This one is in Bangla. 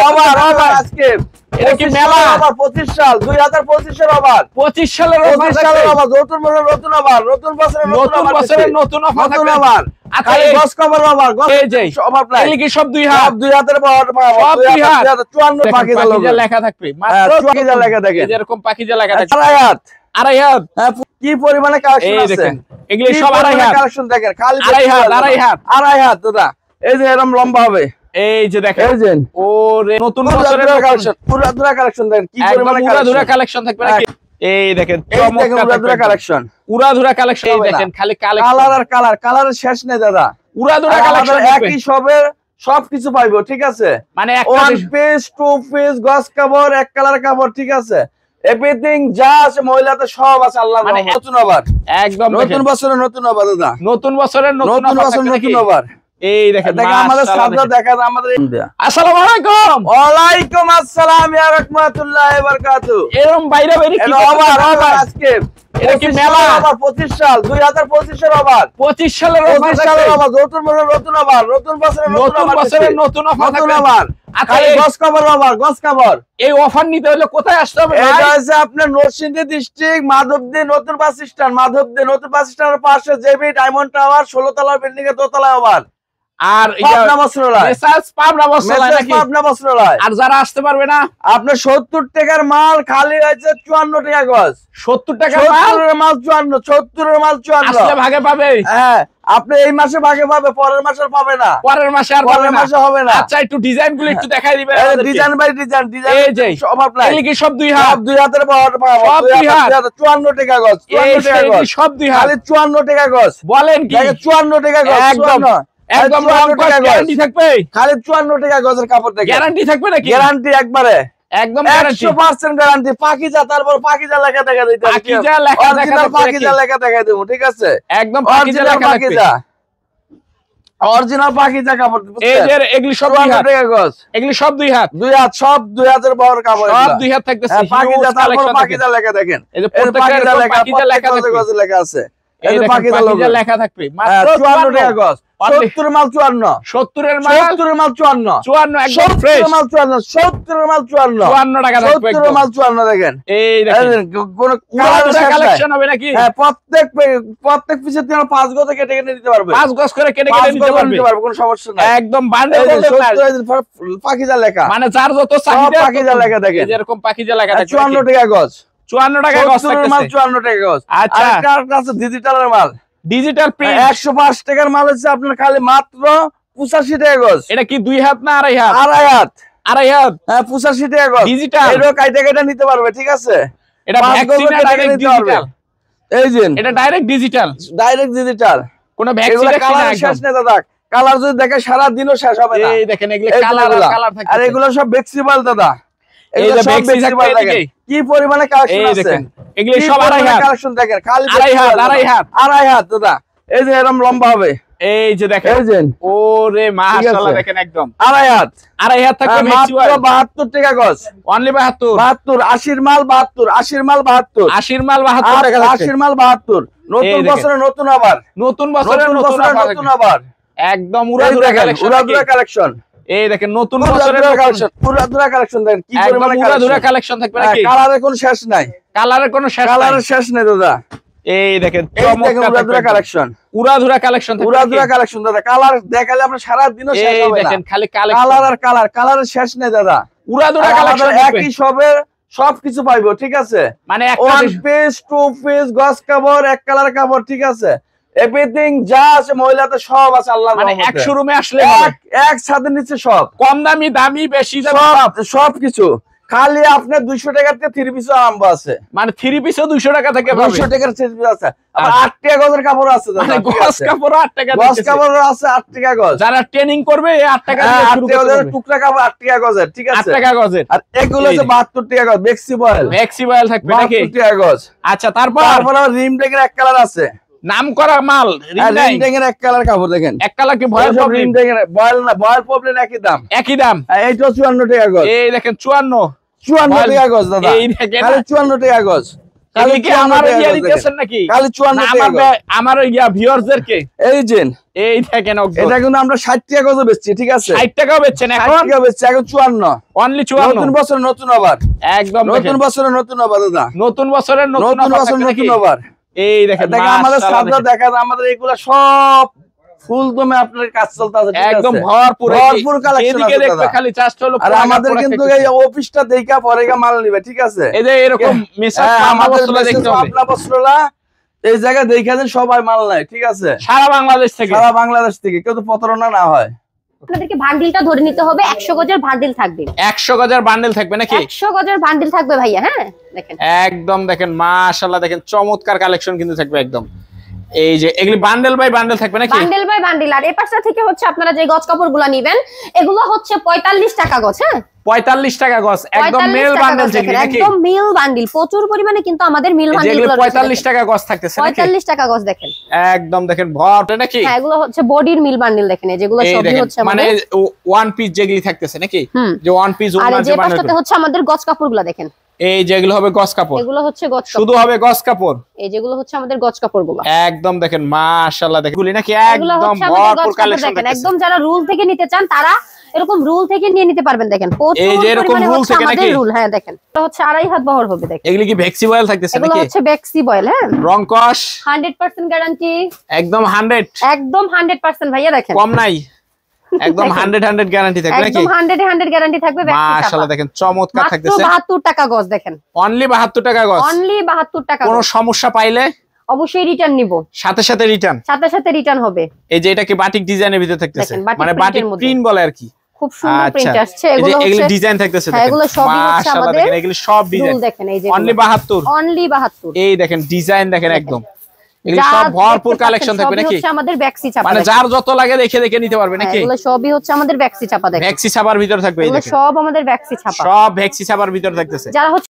ওভার ওভার আজকে এটা কি মেলা ওভার 25 সাল 2025 এর ওভার 25 সালের ওভার নতুন বছরের নতুন ওভার নতুন বছরের নতুন অফার নতুন ওভার আচ্ছা গস কভার ওভার গস এই যে ওভার প্রাইস এগুলি কি সব দুই হাত দুই হাতের পাওয়ার সব দুই হাত 54 পাখিজা লেখা থাকবে মাত্র পাখিজা লেখা দেখেন এরকম পাখিজা লেখা থাকবে আড়াই হাত আড়াই হাত কি পরিমাণে কালেকশন এই আছে দেখেন এগুলি সব আড়াই হাত কালেকশন দেখেন খালি আড়াই হাত দাদা এই যে এরকম লম্বা হবে এই যে দেখেন এই যে ওরে নতুন বছরের কালেকশন পুরো কালেকশন দেখেন কি পরিমাণে পুরো কালেকশন থাকবে নাকি এই দেখেন চমৎকার পুরো কালেকশন পুরো কালেকশন এই দেখেন খালি কালার আর কালারের শেষ নেই দাদা পুরো কালেকশন একই সবের সবকিছু পাইবো ঠিক আছে মানে ওয়ান পিস টু পিস গস কাপড় এক কালার কাপড় ঠিক আছে এভরিথিং যা আছে মহিলাতে সব আছে আল্লাহর রহমতে নতুন ওভার একদম নতুন বছরের নতুন ওভার দাদা নতুন বছরের নতুন ওভার এই দেখেন আমাদের সাদা দেখা আমাদের আসসালামু আলাইকুম ওয়ালাইকুম আসসালাম ইয়া রাহমাতুল্লাহি ওয়া বারাকাতুহু এরকম বাইরে বাইরে কি ওভার আজকে এটা কি মেলা ওভার 25 সাল 2025 এর ওভার 25 সালের ওভার নতুন ওভার নতুন বছরের নতুন ওভার আচ্ছা গস কভার এই অফার নিতে হলে কোথায় আসতে হবে ভাই এটা হচ্ছে আপনার নরসিংদী ডিস্ট্রিক্ট মাধবদী নতুন বাস স্ট্যান্ডের পাশে জেবি ডায়মন্ড টাওয়ার 16 তলার বিল্ডিং এর দোতলায় ওভার আর পাবনা বস্ত্রালয় মেসাজ পাবনা বস্ত্রালয় নাকি পাবনা বস্ত্রালয় আর যারা আসতে পারবে না আপনার 70 টাকার মাল খালি হয়েছে 54 টাকা গজ 70 টাকার মাল 70 এর মাল 54 আসলে ভাগে পাবে হ্যাঁ আপনি এই মাসে ভাগে পাবে পরের মাসে পাবে না পরের মাসে আর পাবে না হবে না আচ্ছা একটু ডিজাইন গুলো একটু দেখাই দিবেন ডিজাইন বাই ডিজাইন এই যে সব আপনার এগুলি কি সব দুই হাত দুই হাতের পাওয়ার সব দুই হাত 54 টাকা গজ 54 টাকা গজ সব দুই হাত খালি 54 টাকা গজ বলেন কি 54 টাকা গজ একদম গ্যারান্টি থাকবে খালি 54 টাকা গজের কাপড় দেখে গ্যারান্টি থাকবে নাকি গ্যারান্টি একবারে একদম গ্যারান্টি 100% গ্যারান্টি পাকিজা তারপর পাকিজা লেখা দেখা দিতে পাকিজা লেখা দেখা দেব ঠিক আছে একদম পাকিজা লেখা থাকবে অরিজিনাল পাকিজা কাপড় এই যে এগুলি সব দুই হাত টাকা গজ এগুলি সব দুই হাত সব দুই হাতের বড় কাপড় সব দুই হাত থাকতেছে পাকিজা তারপর পাকিজা লেখা দেখেন এই যে প্রত্যেকটা পাকিজা লেখা আছে এই যে পাকিজা লেখা থাকবে মাত্র 54 টাকা গজ 70 মাল 54 70 এর মাল 70 মাল 54 54 একদম ফ্রেশ 70 মাল 54 70 মাল 54 54 টাকা থাকবে 70 মাল 54 দেখেন এই দেখেন কোন কালেকশন হবে নাকি হ্যাঁ প্রত্যেক পিসে তুমি 5 গজ কেটে কেটে নিতে পারবে 5 গজ করে কেটে কেটে নিতে পারবে কোনো সমস্যা নাই একদম বান্ডেল পাকিজা লেখা মানে যার যত চাহিদা পাকিজা লেখা দেখেন এরকম পাকিজা লেখা থাকবে 54 টাকা গজ 54 টাকা গজ থাকবে মাল 54 টাকা গজ আচ্ছা আর কাছে ডিজিটালের মাল ডিজিটাল প্রিন্ট 105 টাকার মাল হচ্ছে আপনার খালি মাত্র 85 টাকা গজ এটা কি দুই হাত না আড়াই হাত আড়াই হাত হ্যাঁ 85 টাকা গজ ডিজিটাল এরও কাইটা নিতে পারবে ঠিক আছে এটা ভ্যাকসিন ডাইরেক্ট ডিজিটাল এই যে এটা ডাইরেক্ট ডিজিটাল কোন ভ্যাকসিন কালার শেষ নেই দাদা কালার যদি দেখে সারা দিনও শেষ হবে না এই দেখেন এগুলো কালার থাকে আর এগুলো সব ফ্লেক্সিবল দাদা এই যে ফ্লেক্সি থাকে কি পরিমাণে কালেকশন আছে এগুলো সব আড়াই হাত কালেকশন দেখেন খালি আড়াই হাত দাদা এই যে এরকম লম্বা হবে এই যে দেখেন এই যে ওরে মাশাআল্লাহ দেখেন একদম আড়াই হাত থাকবে মাত্র 72 টাকা গজ অনলি 72 80 মাল 72 80 মাল 72 টাকা 80 মাল 72 নতুন বছরের নতুন আবার নতুন বছরের নতুন আবার একদম উড়াধুরা কালেকশন এই দেখেন নতুন বছরের কালেকশন উড়াধুরা কালেকশন দেখেন কি পরিমাণে উড়াধুরা কালেকশন থাকবে নাকি কালারের কোনো শেষ নাই কালারের শেষ নাই দাদা এই দেখেন উড়াধুরা কালেকশন দাদা কালার দেখালে আপনার সারা দিনও শেষ হবে না দেখেন খালি কালার আর কালারের শেষ নেই দাদা উড়াধুরা কালেকশন একই সবের সবকিছু পাইবো ঠিক আছে মানে ওয়ান পিস টু পিস গস কাপড় এক কালার কাপড় ঠিক আছে এভরিথিং যা আছে মহিলাতে সব আছে আল্লাহর রহমতে মানে এক শোরুমে আসলে এক সাথে নিচে সব কম দামি বেশি দামি সবকিছু খালি আপনি 200 টাকার থেকে 3 পিস আরম্ভ আছে মানে 3 পিসও 200 টাকা থেকে 200 টাকার 3 পিস আছে আবার 8 টাকা গজের কাপড় আছে মানে গস কাপড় 8 টাকা গস কাপড় আছে 8 টাকা গজ যারা ট্রেনিং করবে 8 টাকা দিয়ে শুরু করবে টুকরা কাপড় 8 টাকা গজের ঠিক আছে 8 টাকা গজের আর এগুলো হচ্ছে 72 টাকা গজ ফ্লেক্সিবল থাকবে নাকি 72 টাকা গজ আচ্ছা তারপর রিম টেকের এক কালার আছে নাম করা মাল রিম টেকের এক কালার কাপড় দেখেন এক কালার কি ভয়েল প্রবলেম রিম টেকের ভয়েল প্রবলেম একই দাম এইটা 54 টাকা গজ এই দেখেন 54 টাকা গজ দাদা এই দেখেন খালি 54 টাকা গজ খালি কি 54 আমার টাকা ইয়া গজ দিতেছেন নাকি? খালি 54 না, টাকা গজ। আমার ইয়া ভিউয়ারদেরকে এই যে এই দেখেন এটা কিন্তু আমরা 60 টাকা গজে বেচছি, ঠিক আছে? 60 টাকাও বেচছেন 60 এখন? টাকা বেচছি এখন 54। অনলি নতুন 54। বছর নতুন আবার, একদম নতুন দেখেন, বছরে নতুন আবার দাদা, নতুন বছরের নতুন নতুন offer বছর থাকবে নাকি? নতুন আবার। এই দেখেন দেখেন আমাদের মাশাআল্লাহ সাদা দেখেন। দেখা যায়, আমাদের এগুলা সব ফুল দমে আপনার কাজ চলতেছে, ঠিক একদম আছে? ভরপুর ভরপুর কালেকশন এদিকে আছে দেখবে দাদা। খালি জাস্ট হলো আর পুরানা আমাদের product কিন্তু দেখতেছে। এই অফিসটা দেখা পরে মাল নিবে, ঠিক আছে? এই যে এরকম মেসাজ হ্যাঁ, আমাদের বস্ত্র দেখতে হবে আপনার বস্ত্রলা এই জায়গায় দেখা দেন সবাই মাল নাই, ঠিক আছে? সারা বাংলাদেশ থেকে। সারা বাংলাদেশ থেকে, কেউ তো প্রতারণা না হয়। আপনাদেরকে বান্ডিলটা ধরে নিতে হবে, 100 গজের বান্ডিল থাকবে, 100 গজের বান্ডেল থাকবে নাকি? 100 গজের বান্ডিল থাকবে ভাইয়া। হ্যাঁ দেখেন একদম দেখেন মাশাআল্লাহ দেখেন চমৎকার কালেকশন কিন্তু থাকবে একদম। এই যে এগুলি বান্ডেল বাই বান্ডেল থাকবে নাকি? Bundle by bundle. আর এই পাশটা থেকে হচ্ছে আপনারা যে গজ কাপড়গুলো নেবেন এগুলো হচ্ছে 45 টাকা গজ। হ্যাঁ 45 টাকা গজ, একদম 45 মেল টাকা বান্ডেল গজ যেগুলি দেখেন, নাকি? একদম মিল বান্ডিল। প্রচুর পরিমাণে কিন্তু আমাদের মিল বান্ডিল যেগুলো গুলো 45 টাকা গজ থাকতেছে নাকি? 45 টাকা গজ দেখেন, একদম দেখেন ভরপুর নাকি? হ্যাঁ এগুলো হচ্ছে বডির মিল বান্ডিল দেখেন, এই যেগুলো এই সবই দেখেন হচ্ছে মানে আমাদের। ওয়ান পিস যেগুলি থাকতেছে নাকি? হুম। যে ওয়ান পিস আর ওনার যে যে বান্ডেল, পাশটাতে হচ্ছে আমাদের গজ কাপড়গুলো দেখেন, এই যেগুলো হবে গজ কাপড়, এগুলো হচ্ছে গজ কাপড়, শুধু হবে গজ কাপড়। এই যেগুলো হচ্ছে আমাদের গজ কাপড়গুলো, একদম দেখেন মাশাআল্লাহ দেখেন এগুলি নাকি এগুলো একদম হচ্ছে আমাদের ভরপুর গজ কাপড় কালেকশন দেখেন। থাকতেছে। একদম যারা রুল থেকে নিতে চান তারা এরকম রুল থেকে নিয়ে নিতে পারবেন দেখেন, প্রচুর এই যে এরকম পরিমাণে রুল হচ্ছে থেকে আমাদের নাকি? রুল। হ্যাঁ দেখেন এটা হচ্ছে 2.5 হাত বহর হবে দেখেন, এগুলি কি ভ্যাক্সিবয়েল থাকতেছে এগুলো নাকি? হচ্ছে বেক্সি বয়েল। হ্যাঁ রং কস 100% গ্যারান্টি, একদম 100, একদম 100% ভাইয়া দেখেন, কম নাই, একদম দেখেন। 100 গ্যারান্টি থাকবে নাকি? একদম 100 গ্যারান্টি থাকবে। মাশাআল্লাহ দেখেন চমৎকার মাত্র থাকতেছে। 72 টাকা গজ দেখেন, অনলি 72 টাকা গজ। অনলি 72 টাকা কোনো গজ। সমস্যা পাইলে অবশ্যই রিটার্ন নিব, সাথে সাথে রিটার্ন। সাথে সাথে রিটার্ন হবে। এই যে এটা কি বাটিক ডিজাইনের ভিতর থাকতেছে, দেখেন, বাটিক মানে প্রিন্টের বাটিক মধ্যে। প্রিন্ট বলে আর কি। খুব সুন্দর আচ্ছা, প্রিন্ট আসছে। এই যে এগুলো এগুলি হচ্ছে ডিজাইন থাকতেছে হ্যাঁ, দেখেন। এগুলো সবই হচ্ছে মাশাআল্লাহ আমাদের দেখেন এগুলি সব ডিজাইন। রুল দেখেন, এই যে অনলি 72, অনলি 72। এই দেখেন ডিজাইন দেখেন একদম। এগুলি যা সব ভরপুর দেখতে কালেকশন পাচ্ছেন থাকবে সবই নাকি? হচ্ছে আমাদের ব্যাক্সি চাপা মানে দেখেন। যার যত লাগে দেখে দেখে নিতে পারবে হ্যাঁ, নাকি? এগুলো সবই হচ্ছে আমাদের ব্যাক্সি চাপা দেখেন, ভ্যাক্সি ছাপার ভিতর থাকবে এই এগুলো দেখেন। সব আমাদের ব্যাক্সি ছাপা। সব ভ্যাক্সি ছাপার ভিতর থাকতেছে। যারা হচ্ছে